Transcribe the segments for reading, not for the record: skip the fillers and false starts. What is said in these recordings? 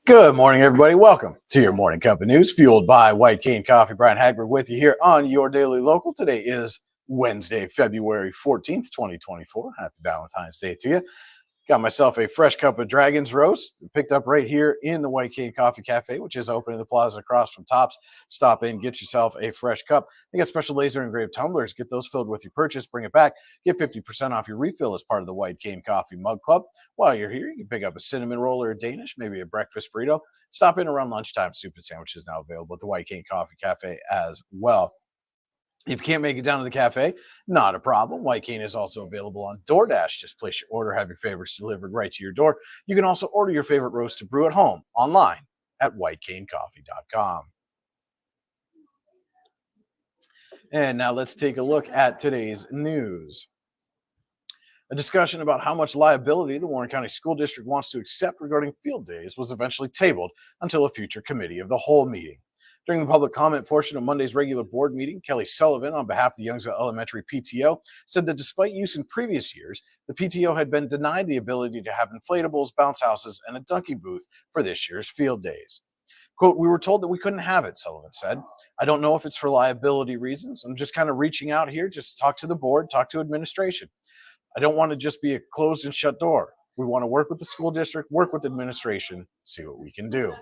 Good morning, everybody. Welcome to your Morning Cup of News, fueled by White Cane Coffee. Brian Hagberg with you here on your Daily Local. Today is Wednesday, February 14th, 2024. Happy Valentine's Day to you. Got myself a fresh cup of Dragon's Roast, picked up right here in the White Cane Coffee Cafe, which is open in the plaza across from Tops. Stop in, get yourself a fresh cup. They got special laser engraved tumblers. Get those filled with your purchase. Bring it back. Get 50% off your refill as part of the White Cane Coffee Mug Club. While you're here, you can pick up a cinnamon roll or a Danish, maybe a breakfast burrito. Stop in around lunchtime. Soup and sandwiches now available at the White Cane Coffee Cafe as well. If you can't make it down to the cafe, not a problem. White Cane is also available on DoorDash. Just place your order, have your favorites delivered right to your door. You can also order your favorite roast to brew at home online at whitecanecoffee.com. And now let's take a look at today's news. A discussion about how much liability the Warren County School District wants to accept regarding field days was eventually tabled until a future committee of the whole meeting. During the public comment portion of Monday's regular board meeting, Kelly Sullivan, on behalf of the Youngsville Elementary PTO, said that despite use in previous years, the PTO had been denied the ability to have inflatables, bounce houses, and a dunking booth for this year's field days. Quote, "We were told that we couldn't have it," Sullivan said. "I don't know if it's for liability reasons. I'm just kind of reaching out here, just to talk to the board, talk to administration. I don't want to just be a closed and shut door. We want to work with the school district, work with administration, see what we can do."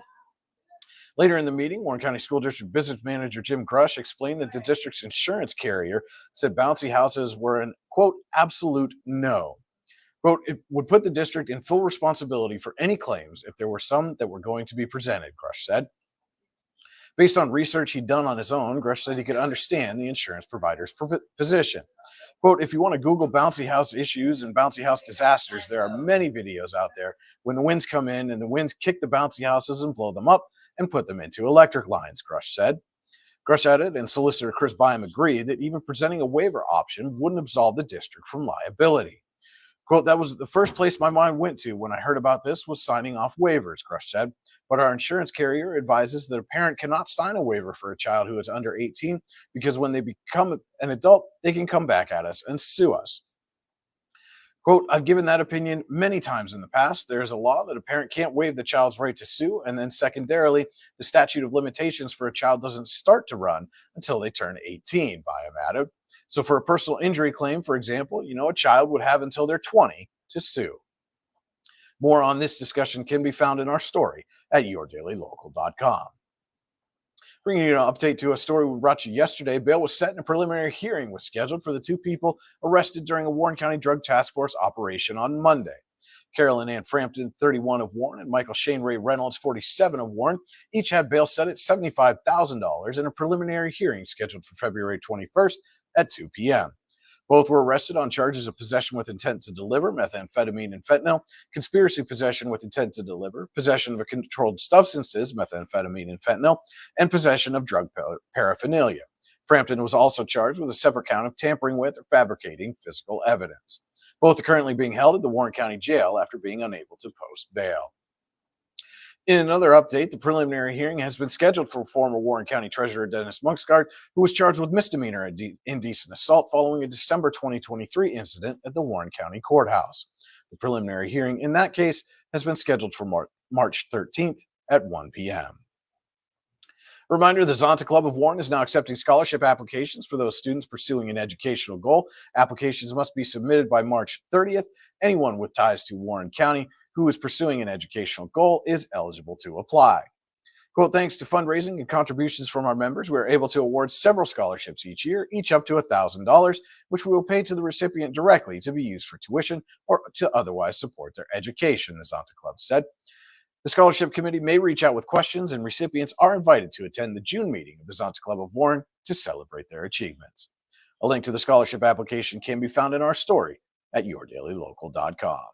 Later in the meeting, Warren County School District Business Manager Jim Grush explained that the district's insurance carrier said bouncy houses were an, quote, "absolute no." Quote, "It would put the district in full responsibility for any claims if there were some that were going to be presented," Grush said. Based on research he'd done on his own, Grush said he could understand the insurance provider's position. Quote, "If you want to Google bouncy house issues and bouncy house disasters, there are many videos out there when the winds come in and the winds kick the bouncy houses and blow them up and put them into electric lines," Grush said. Grush added, and Solicitor Chris Byam agreed, that even presenting a waiver option wouldn't absolve the district from liability. Quote, "That was the first place my mind went to when I heard about this, was signing off waivers," Grush said. "But our insurance carrier advises that a parent cannot sign a waiver for a child who is under 18 because when they become an adult, they can come back at us and sue us." Quote, "I've given that opinion many times in the past. There is a law that a parent can't waive the child's right to sue, and then secondarily, the statute of limitations for a child doesn't start to run until they turn 18, Byam added. So for a personal injury claim, for example, a child would have until they're 20 to sue." More on this discussion can be found in our story at yourdailylocal.com. Bringing you an update to a story we brought you yesterday, bail was set and a preliminary hearing was scheduled for the two people arrested during a Warren County Drug Task Force operation on Monday. Carolyn Ann Frampton, 31 of Warren, and Michael Shane Ray Reynolds, 47 of Warren, each had bail set at $75,000 and a preliminary hearing scheduled for February 21st at 2 p.m. Both were arrested on charges of possession with intent to deliver methamphetamine and fentanyl, conspiracy possession with intent to deliver, possession of a controlled substances, methamphetamine and fentanyl, and possession of drug paraphernalia. Frampton was also charged with a separate count of tampering with or fabricating physical evidence. Both are currently being held at the Warren County Jail after being unable to post bail. In another update, the preliminary hearing has been scheduled for former Warren County Treasurer Dennis Munksgaard, who was charged with misdemeanor indecent assault following a December 2023 incident at the Warren County Courthouse. The preliminary hearing in that case has been scheduled for March 13th at 1 p.m. Reminder, the Zonta Club of Warren is now accepting scholarship applications for those students pursuing an educational goal. Applications must be submitted by March 30th. Anyone with ties to Warren County who is pursuing an educational goal is eligible to apply. Quote, "Thanks to fundraising and contributions from our members, we are able to award several scholarships each year, each up to $1,000, which we will pay to the recipient directly to be used for tuition or to otherwise support their education," the Zonta Club said. The scholarship committee may reach out with questions, and recipients are invited to attend the June meeting of the Zonta Club of Warren to celebrate their achievements. A link to the scholarship application can be found in our story at yourdailylocal.com.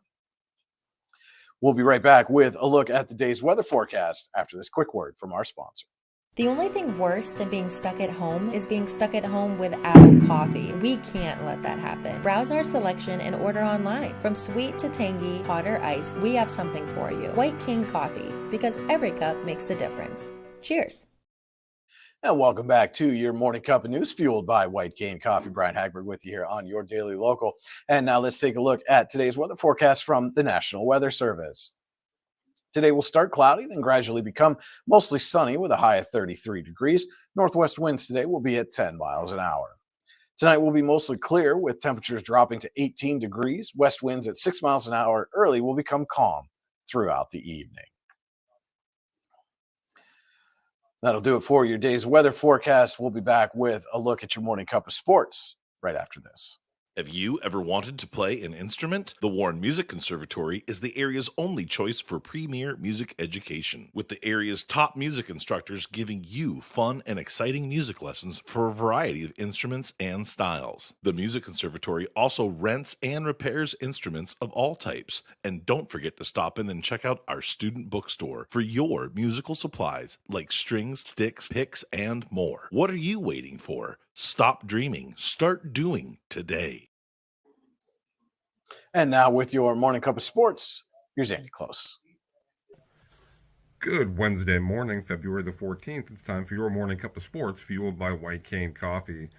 We'll be right back with a look at the day's weather forecast after this quick word from our sponsor. The only thing worse than being stuck at home is being stuck at home without coffee. We can't let that happen. Browse our selection and order online. From sweet to tangy, hot or iced, we have something for you. White Cane Coffee, because every cup makes a difference. Cheers. And welcome back to your Morning Cup of News, fueled by White Cane Coffee. Brian Hagberg with you here on your Daily Local. And now let's take a look at today's weather forecast from the National Weather Service. Today will start cloudy, then gradually become mostly sunny with a high of 33 degrees. Northwest winds today will be at 10 miles an hour. Tonight will be mostly clear with temperatures dropping to 18 degrees. West winds at 6 miles an hour early will become calm throughout the evening. That'll do it for your day's weather forecast. We'll be back with a look at your morning cup of sports right after this. Have you ever wanted to play an instrument? The Warren Music Conservatory is the area's only choice for premier music education, with the area's top music instructors giving you fun and exciting music lessons for a variety of instruments and styles. The Music Conservatory also rents and repairs instruments of all types. And don't forget to stop in and check out our student bookstore for your musical supplies like strings, sticks, picks, and more. What are you waiting for? Stop dreaming. Start doing today. And now with your morning cup of sports, here's Andy Close. Good Wednesday morning, February the 14th. It's time for your morning cup of sports, fueled by White Cane Coffee.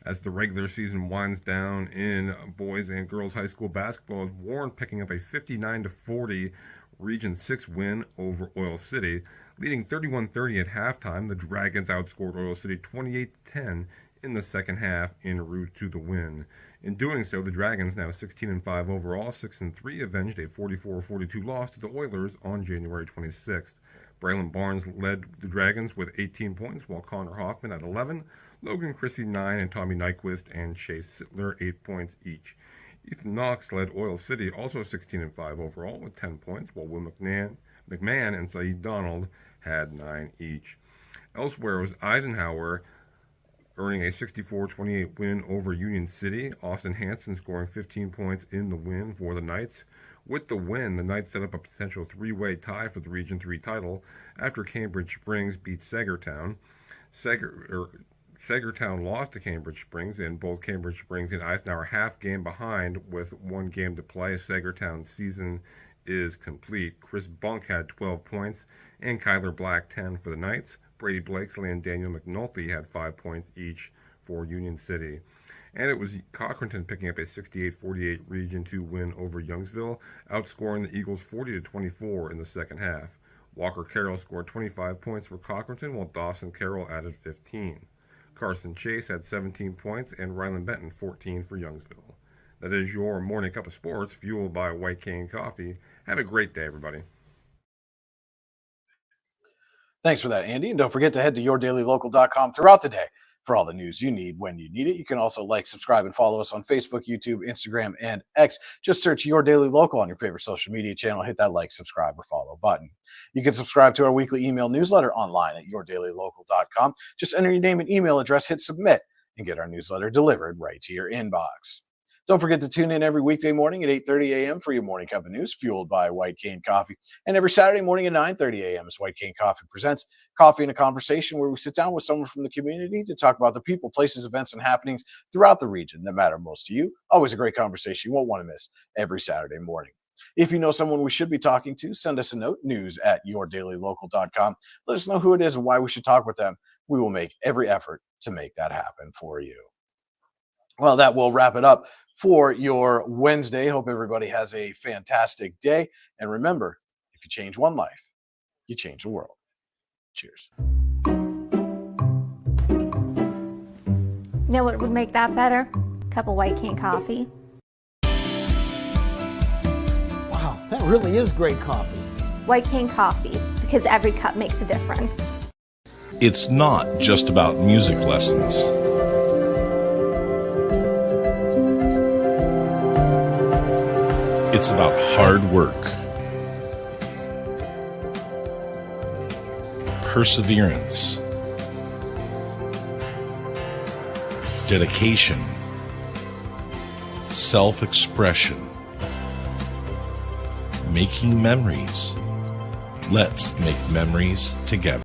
As the regular season winds down in boys and girls high school basketball, Warren picking up a 59-40 Region 6 win over Oil City. Leading 31-30 at halftime, the Dragons outscored Oil City 28-10 in the second half en route to the win. In doing so, the Dragons, now 16-5 overall, 6-3, avenged a 44-42 loss to the Oilers on January 26th. Braylon Barnes led the Dragons with 18 points, while Connor Hoffman at 11, Logan Chrissy 9, and Tommy Nyquist and Chase Sittler 8 points each. Ethan Knox led Oil City, also 16-5 overall, with 10 points, while Will McMahon and Saeed Donald had 9 each. Elsewhere was Eisenhower earning a 64-28 win over Union City. Austin Hanson scoring 15 points in the win for the Knights. With the win, the Knights set up a potential three-way tie for the Region 3 title after Cambridge Springs beat Sagertown. Sagertown lost to Cambridge Springs, and both Cambridge Springs and Eisenhower half game behind with one game to play. Sagertown's season is complete. Chris Bunk had 12 points and Kyler Black 10 for the Knights. Brady Blakesley and Daniel McNulty had 5 points each for Union City. And it was Cochranton picking up a 68-48 Region 2 win over Youngsville, outscoring the Eagles 40-24 in the second half. Walker Carroll scored 25 points for Cochranton, while Dawson Carroll added 15. Carson Chase had 17 points, and Rylan Benton 14 for Youngsville. That is your morning cup of sports, fueled by White Cane Coffee. Have a great day, everybody. Thanks for that, Andy. And don't forget to head to yourdailylocal.com throughout the day for all the news you need when you need it. You can also like, subscribe, and follow us on Facebook, YouTube, Instagram, and X. Just search Your Daily Local on your favorite social media channel. Hit that like, subscribe, or follow button. You can subscribe to our weekly email newsletter online at yourdailylocal.com. Just enter your name and email address, hit submit, and get our newsletter delivered right to your inbox. Don't forget to tune in every weekday morning at 8:30 a.m. for your morning cup of news, fueled by White Cane Coffee. And every Saturday morning at 9:30 a.m. as White Cane Coffee presents Coffee and a Conversation, where we sit down with someone from the community to talk about the people, places, events, and happenings throughout the region that matter most to you. Always a great conversation you won't want to miss every Saturday morning. If you know someone we should be talking to, send us a note, news@yourdailylocal.com. Let us know who it is and why we should talk with them. We will make every effort to make that happen for you. Well, that will wrap it up for your Wednesday. Hope everybody has a fantastic day. And remember, if you change one life, you change the world. Cheers. You know what would make that better? A cup of White Cane Coffee. Wow, that really is great coffee. White Cane Coffee, because every cup makes a difference. It's not just about music lessons. It's about hard work, perseverance, dedication, self-expression, making memories. Let's make memories together.